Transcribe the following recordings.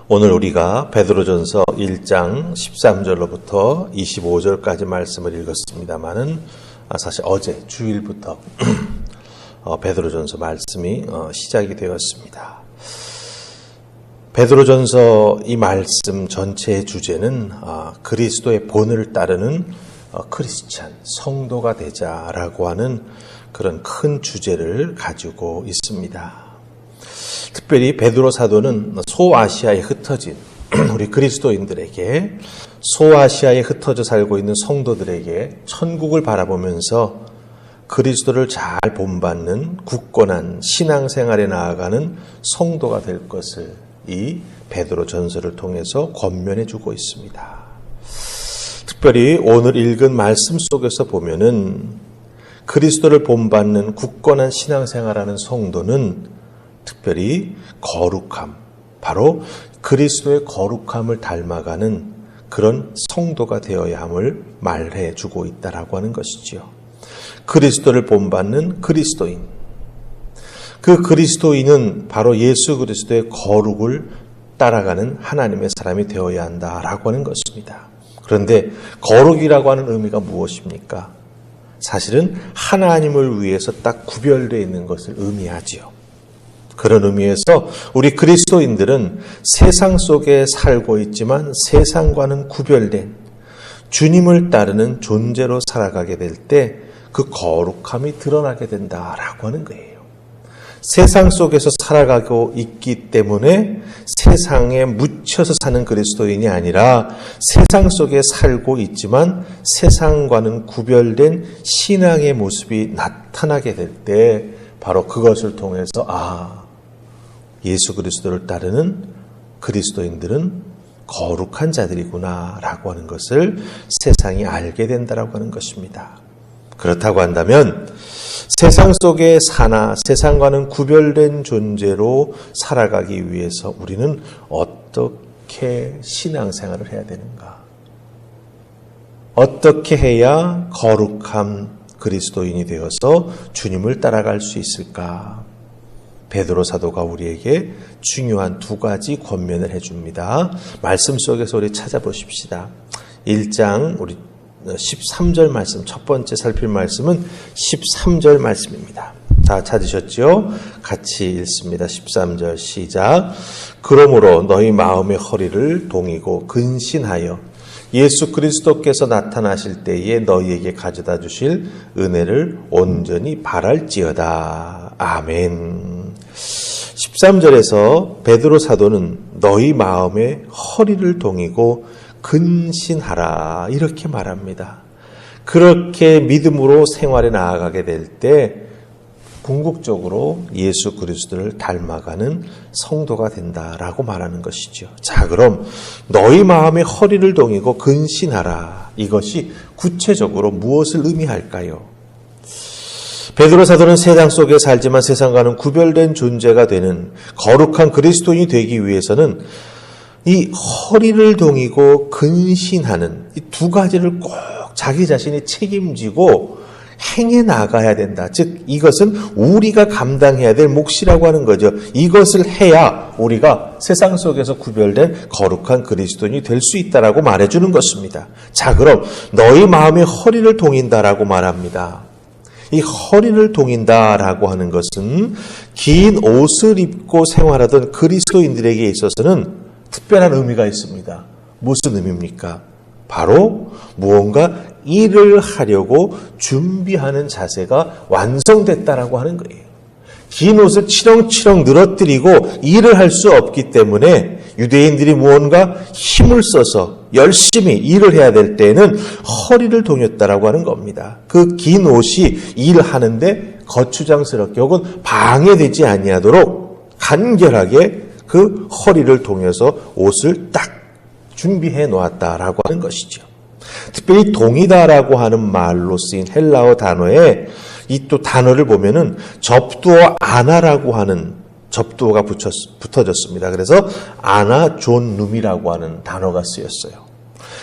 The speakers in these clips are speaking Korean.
오늘 우리가 베드로전서 1장 13절로부터 25절까지 말씀을 읽었습니다마는 사실 어제 주일부터 베드로전서 말씀이 시작이 되었습니다. 베드로전서 이 말씀 전체의 주제는 그리스도의 본을 따르는 크리스찬, 성도가 되자라고 하는 그런 큰 주제를 가지고 있습니다. 특별히 베드로 사도는 소아시아에 흩어진 우리 그리스도인들에게, 소아시아에 흩어져 살고 있는 성도들에게 천국을 바라보면서 그리스도를 잘 본받는 굳건한 신앙생활에 나아가는 성도가 될 것을 이 베드로 전서를 통해서 권면해 주고 있습니다. 특별히 오늘 읽은 말씀 속에서 보면은 그리스도를 본받는 굳건한 신앙생활하는 성도는 특별히 거룩함, 바로 그리스도의 거룩함을 닮아가는 그런 성도가 되어야 함을 말해 주고 있다라고 하는 것이지요. 그리스도를 본받는 그리스도인, 그 그리스도인은 바로 예수 그리스도의 거룩을 따라가는 하나님의 사람이 되어야 한다라고 하는 것입니다. 그런데 거룩이라고 하는 의미가 무엇입니까? 사실은 하나님을 위해서 딱 구별되어 있는 것을 의미하지요. 그런 의미에서 우리 그리스도인들은 세상 속에 살고 있지만 세상과는 구별된 주님을 따르는 존재로 살아가게 될 때 그 거룩함이 드러나게 된다라고 하는 거예요. 세상 속에서 살아가고 있기 때문에 세상에 묻혀서 사는 그리스도인이 아니라 세상 속에 살고 있지만 세상과는 구별된 신앙의 모습이 나타나게 될 때 바로 그것을 통해서 예수 그리스도를 따르는 그리스도인들은 거룩한 자들이구나 라고 하는 것을 세상이 알게 된다라고 하는 것입니다. 그렇다고 한다면 세상 속에 사나 세상과는 구별된 존재로 살아가기 위해서 우리는 어떻게 신앙생활을 해야 되는가? 어떻게 해야 거룩한 그리스도인이 되어서 주님을 따라갈 수 있을까? 베드로 사도가 우리에게 중요한 두 가지 권면을 해줍니다. 말씀 속에서 우리 찾아보십시다. 1장 우리 13절 말씀, 첫 번째 살필 말씀은 13절 말씀입니다. 다 찾으셨죠? 같이 읽습니다. 13절 시작. 그러므로 너희 마음의 허리를 동이고 근신하여 예수 그리스도께서 나타나실 때에 너희에게 가져다 주실 은혜를 온전히 바랄지어다. 아멘. 13절에서 베드로 사도는 너희 마음의 허리를 동이고 근신하라 이렇게 말합니다. 그렇게 믿음으로 생활에 나아가게 될 때 궁극적으로 예수 그리스도를 닮아가는 성도가 된다라고 말하는 것이죠. 자, 그럼 너희 마음의 허리를 동이고 근신하라. 이것이 구체적으로 무엇을 의미할까요? 베드로 사도는 세상 속에 살지만 세상과는 구별된 존재가 되는 거룩한 그리스도인이 되기 위해서는 이 허리를 동이고 근신하는 이 두 가지를 꼭 자기 자신이 책임지고 행해 나가야 된다. 즉 이것은 우리가 감당해야 될 몫이라고 하는 거죠. 이것을 해야 우리가 세상 속에서 구별된 거룩한 그리스도인이 될 수 있다라고 말해주는 것입니다. 자, 그럼 너희 마음의 허리를 동인다라고 말합니다. 이 허리를 동인다라고 하는 것은 긴 옷을 입고 생활하던 그리스도인들에게 있어서는 특별한 의미가 있습니다. 무슨 의미입니까? 바로 무언가 일을 하려고 준비하는 자세가 완성됐다라고 하는 거예요. 긴 옷을 치렁치렁 늘어뜨리고 일을 할 수 없기 때문에 유대인들이 무언가 힘을 써서 열심히 일을 해야 될 때에는 허리를 동였다라고 하는 겁니다. 그 긴 옷이 일하는데 거추장스럽게 혹은 방해되지 아니하도록 간결하게 그 허리를 동여서 옷을 딱 준비해 놓았다라고 하는 것이죠. 특별히 동이다라고 하는 말로 쓰인 헬라어 단어에 이 또 단어를 보면은 접두어 아나라고 하는 접두어가 붙어졌습니다. 그래서 아나존눔이라고 하는 단어가 쓰였어요.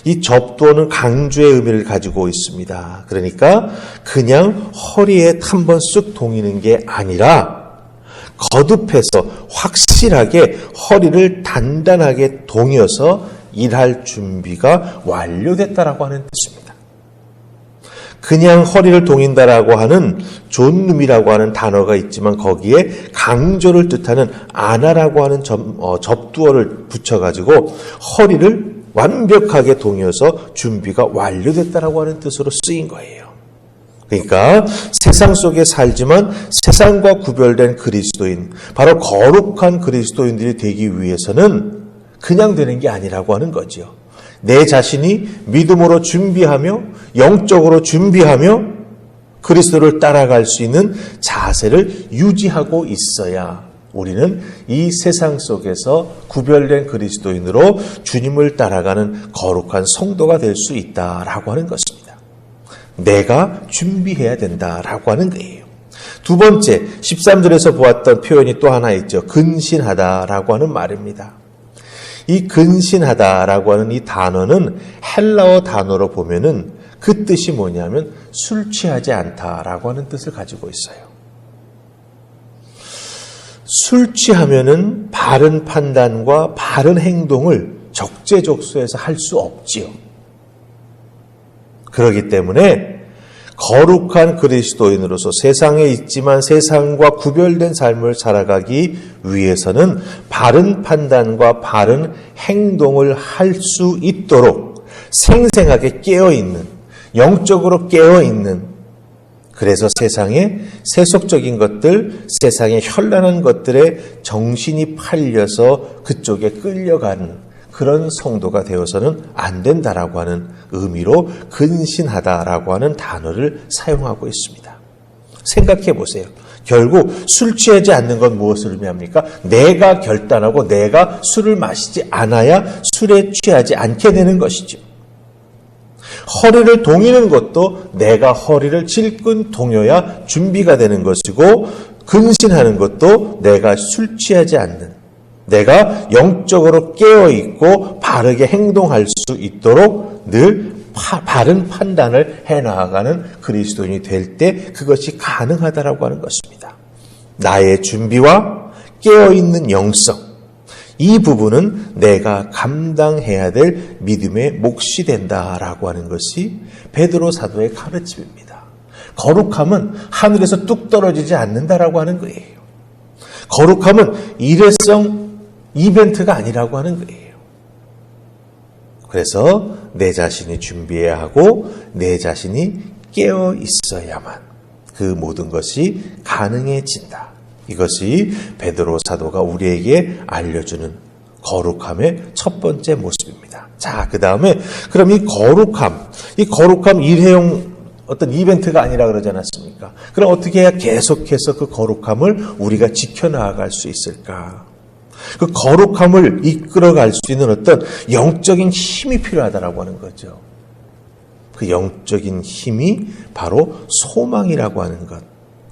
이 접두어는 강조의 의미를 가지고 있습니다. 그러니까 그냥 허리에 한 번 쑥 동이는 게 아니라 거듭해서 확실하게 허리를 단단하게 동여서 일할 준비가 완료됐다라고 하는 뜻입니다. 그냥 허리를 동인다라고 하는 존눔이라고 하는 단어가 있지만 거기에 강조를 뜻하는 아나라고 하는 접두어를 붙여가지고 허리를 완벽하게 동여서 준비가 완료됐다라고 하는 뜻으로 쓰인 거예요. 그러니까 세상 속에 살지만 세상과 구별된 그리스도인, 바로 거룩한 그리스도인들이 되기 위해서는 그냥 되는 게 아니라고 하는 거죠. 내 자신이 믿음으로 준비하며 영적으로 준비하며 그리스도를 따라갈 수 있는 자세를 유지하고 있어야 우리는 이 세상 속에서 구별된 그리스도인으로 주님을 따라가는 거룩한 성도가 될 수 있다라고 하는 것입니다. 내가 준비해야 된다라고 하는 거예요. 두 번째, 13절에서 보았던 표현이 또 하나 있죠. 근신하다라고 하는 말입니다. 이 근신하다라고 하는 이 단어는 헬라어 단어로 보면은 그 뜻이 뭐냐면 술 취하지 않다라고 하는 뜻을 가지고 있어요. 술 취하면은 바른 판단과 바른 행동을 적재적소에서 할 수 없지요. 그렇기 때문에 거룩한 그리스도인으로서 세상에 있지만 세상과 구별된 삶을 살아가기 위해서는 바른 판단과 바른 행동을 할 수 있도록 생생하게 깨어있는, 영적으로 깨어있는, 그래서 세상의 세속적인 것들, 세상의 현란한 것들에 정신이 팔려서 그쪽에 끌려가는 그런 성도가 되어서는 안 된다라고 하는 의미로 근신하다라고 하는 단어를 사용하고 있습니다. 생각해 보세요. 결국 술 취하지 않는 건 무엇을 의미합니까? 내가 결단하고 내가 술을 마시지 않아야 술에 취하지 않게 되는 것이죠. 허리를 동이는 것도 내가 허리를 질끈 동여야 준비가 되는 것이고, 근신하는 것도 내가 술 취하지 않는, 내가 영적으로 깨어있고 바르게 행동할 수 있도록 늘 바른 판단을 해나가는 그리스도인이 될 때 그것이 가능하다라고 하는 것입니다. 나의 준비와 깨어있는 영성, 이 부분은 내가 감당해야 될 믿음의 몫이 된다라고 하는 것이 베드로 사도의 가르침입니다. 거룩함은 하늘에서 뚝 떨어지지 않는다라고 하는 거예요. 거룩함은 일회성 이벤트가 아니라고 하는 거예요. 그래서 내 자신이 준비해야 하고 내 자신이 깨어 있어야만 그 모든 것이 가능해진다. 이것이 베드로 사도가 우리에게 알려주는 거룩함의 첫 번째 모습입니다. 자, 그 다음에 그럼 이 거룩함 일회용 어떤 이벤트가 아니라 그러지 않았습니까? 그럼 어떻게 해야 계속해서 그 거룩함을 우리가 지켜나갈 수 있을까? 그 거룩함을 이끌어갈 수 있는 어떤 영적인 힘이 필요하다라고 하는 거죠. 그 영적인 힘이 바로 소망이라고 하는 것.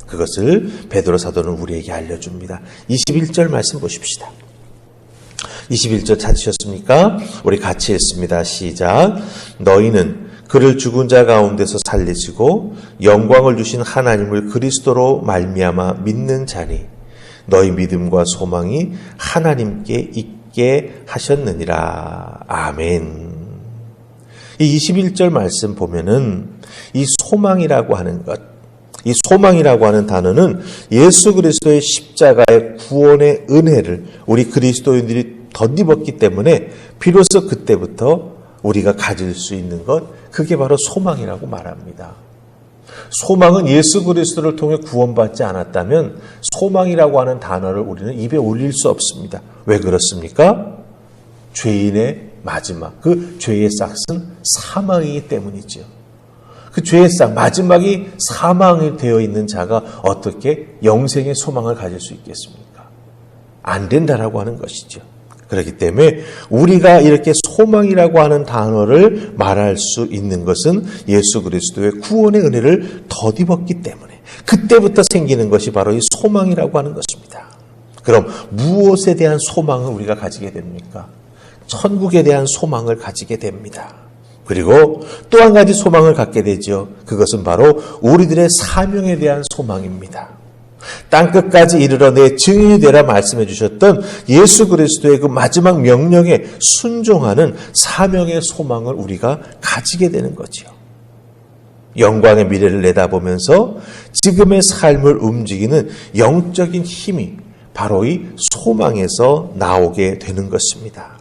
그것을 베드로 사도는 우리에게 알려줍니다. 21절 말씀 보십시다. 21절 찾으셨습니까? 우리 같이 읽습니다. 시작. 너희는 그를 죽은 자 가운데서 살리시고 영광을 주신 하나님을 그리스도로 말미암아 믿는 자니 너희 믿음과 소망이 하나님께 있게 하셨느니라. 아멘. 이 21절 말씀 보면은 이 소망이라고 하는 것, 이 소망이라고 하는 단어는 예수 그리스도의 십자가의 구원의 은혜를 우리 그리스도인들이 덧입었기 때문에 비로소 그때부터 우리가 가질 수 있는 것, 그게 바로 소망이라고 말합니다. 소망은 예수 그리스도를 통해 구원받지 않았다면 소망이라고 하는 단어를 우리는 입에 올릴 수 없습니다. 왜 그렇습니까? 죄인의 마지막, 그 죄의 싹은 사망이기 때문이죠. 그 죄의 싹, 마지막이 사망이 되어 있는 자가 어떻게 영생의 소망을 가질 수 있겠습니까? 안 된다라고 하는 것이죠. 그렇기 때문에 우리가 이렇게 소망이라고 하는 단어를 말할 수 있는 것은 예수 그리스도의 구원의 은혜를 덧입었기 때문에 그때부터 생기는 것이 바로 이 소망이라고 하는 것입니다. 그럼 무엇에 대한 소망을 우리가 가지게 됩니까? 천국에 대한 소망을 가지게 됩니다. 그리고 또 한 가지 소망을 갖게 되죠. 그것은 바로 우리들의 사명에 대한 소망입니다. 땅끝까지 이르러 내 증인이 되라 말씀해 주셨던 예수 그리스도의 그 마지막 명령에 순종하는 사명의 소망을 우리가 가지게 되는 거지요. 영광의 미래를 내다보면서 지금의 삶을 움직이는 영적인 힘이 바로 이 소망에서 나오게 되는 것입니다.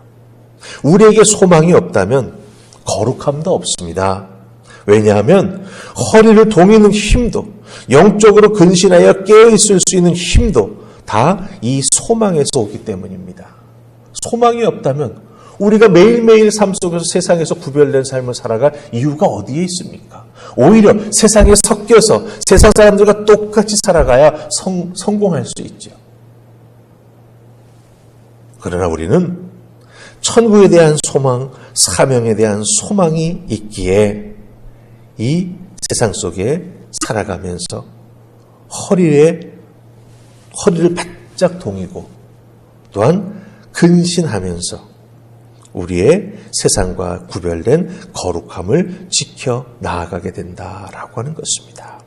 우리에게 소망이 없다면 거룩함도 없습니다. 왜냐하면 허리를 동이는 힘도 영적으로 근신하여 깨어있을 수 있는 힘도 다 이 소망에서 오기 때문입니다. 소망이 없다면 우리가 매일매일 삶 속에서 세상에서 구별된 삶을 살아갈 이유가 어디에 있습니까? 오히려 세상에 섞여서 세상 사람들과 똑같이 살아가야 성공할 수 있죠. 그러나 우리는 천국에 대한 소망, 사명에 대한 소망이 있기에 이 세상 속에 살아가면서 허리를 바짝 동이고 또한 근신하면서 우리의 세상과 구별된 거룩함을 지켜 나아가게 된다라고 하는 것입니다.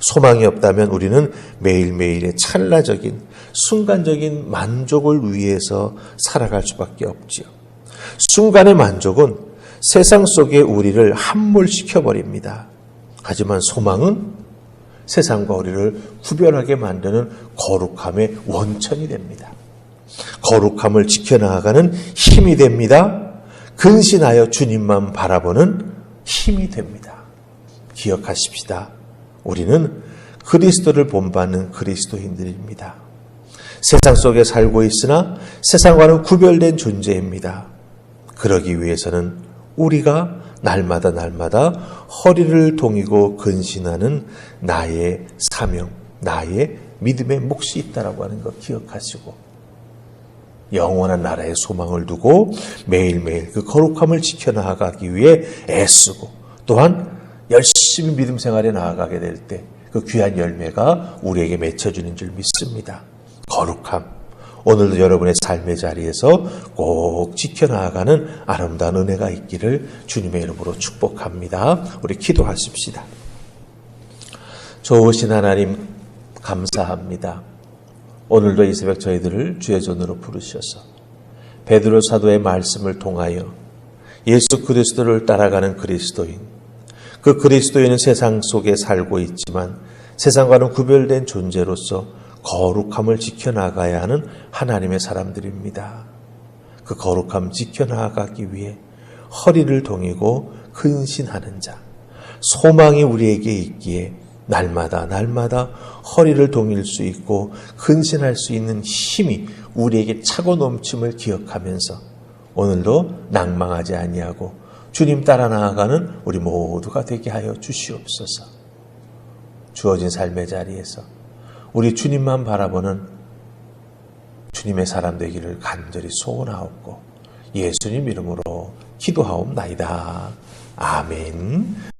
소망이 없다면 우리는 매일매일의 찰나적인 순간적인 만족을 위해서 살아갈 수밖에 없지요. 순간의 만족은 세상 속에 우리를 함몰시켜버립니다. 하지만 소망은 세상과 우리를 구별하게 만드는 거룩함의 원천이 됩니다. 거룩함을 지켜나가는 힘이 됩니다. 근신하여 주님만 바라보는 힘이 됩니다. 기억하십시다. 우리는 그리스도를 본받는 그리스도인들입니다. 세상 속에 살고 있으나 세상과는 구별된 존재입니다. 그러기 위해서는 우리가 날마다 허리를 동이고 근신하는 나의 사명, 나의 믿음의 몫이 있다라고 하는 것 기억하시고 영원한 나라의 소망을 두고 매일매일 그 거룩함을 지켜나가기 위해 애쓰고 또한 열심히 믿음 생활에 나아가게 될 때 그 귀한 열매가 우리에게 맺혀지는 줄 믿습니다. 거룩함. 오늘도 여러분의 삶의 자리에서 꼭 지켜나가는 아름다운 은혜가 있기를 주님의 이름으로 축복합니다. 우리 기도하십시다. 좋으신 하나님 감사합니다. 오늘도 이 새벽 저희들을 주의 전으로 부르셔서 베드로 사도의 말씀을 통하여 예수 그리스도를 따라가는 그리스도인, 그 그리스도인은 세상 속에 살고 있지만 세상과는 구별된 존재로서 거룩함을 지켜나가야 하는 하나님의 사람들입니다. 그 거룩함 지켜나가기 위해 허리를 동이고 근신하는 자, 소망이 우리에게 있기에 날마다 허리를 동일 수 있고 근신할 수 있는 힘이 우리에게 차고 넘침을 기억하면서 오늘도 낭망하지 아니하고 주님 따라 나아가는 우리 모두가 되게 하여 주시옵소서. 주어진 삶의 자리에서 우리 주님만 바라보는 주님의 사람 되기를 간절히 소원하옵고 예수님 이름으로 기도하옵나이다. 아멘.